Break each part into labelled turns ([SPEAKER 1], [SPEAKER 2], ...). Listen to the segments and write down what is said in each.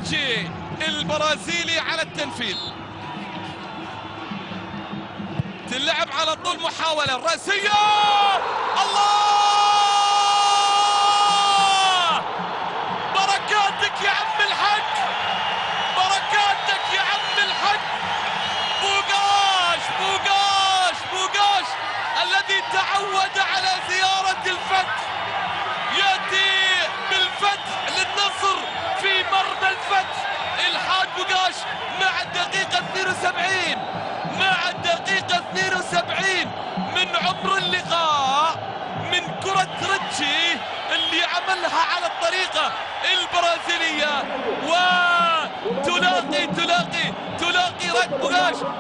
[SPEAKER 1] ريتشي البرازيلي على التنفيذ. تلعب على طول، محاولة رأسية، الله! بركاتك يا عم الحق، بركاتك يا عم الحق. بوغاش بوغاش بوغاش الذي تعود على زيارة الفتح يأتي بالفتح للنصر في مرمى الفتح. الحاج بوغاش مع الدقيقة 72، مع الدقيقة 72 من عمر اللقاء، من كرة ريتشي اللي عملها على الطريقة البرازيلية، وتلاقي رد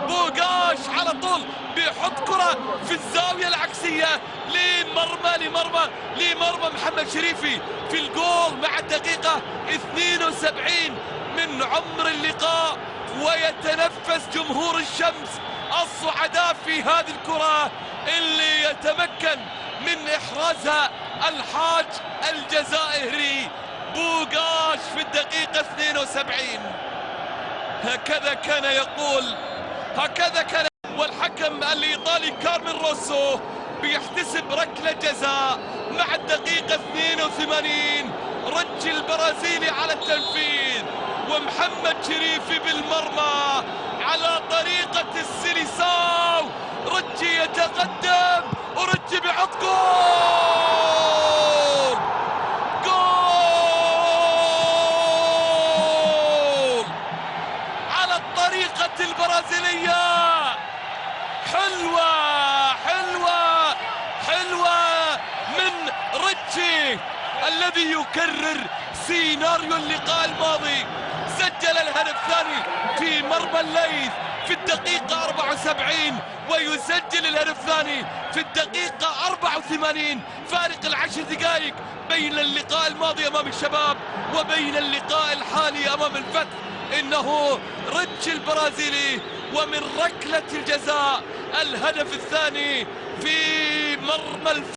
[SPEAKER 1] بوغاش على طول بيحط كرة في الزاوية العكسية لمرمى محمد شريفي في الجول مع الدقيقة 72 من عمر اللقاء. ويتنفس جمهور الشمس الصعداء في هذه الكرة اللي يتمكن من إحرازها الحاج الجزائري بوغاش في الدقيقة 72. هكذا كان يقول، هكذا كان. والحكم الإيطالي كارمين روسو بيحتسب ركلة جزاء مع الدقيقة 82. ريتشي البرازيلي على التنفيذ، ومحمد شريفي بالمرمى على طريقة السيليساو. ريتشي يتقدم، وريتشي بيحط جول، جول على الطريقة البرازيلية. حلوة حلوة حلوة من ريتشي الذي يكرر سيناريو اللقاء الماضي. سجل الهدف الثاني في مرمى الليث في الدقيقة 74، ويسجل الهدف الثاني في الدقيقة 84. فارق العشر دقائق بين اللقاء الماضي أمام الشباب وبين اللقاء الحالي أمام الفتح. إنه ريتشي البرازيلي، ومن ركلة الجزاء الهدف الثاني في مرمى الفتح.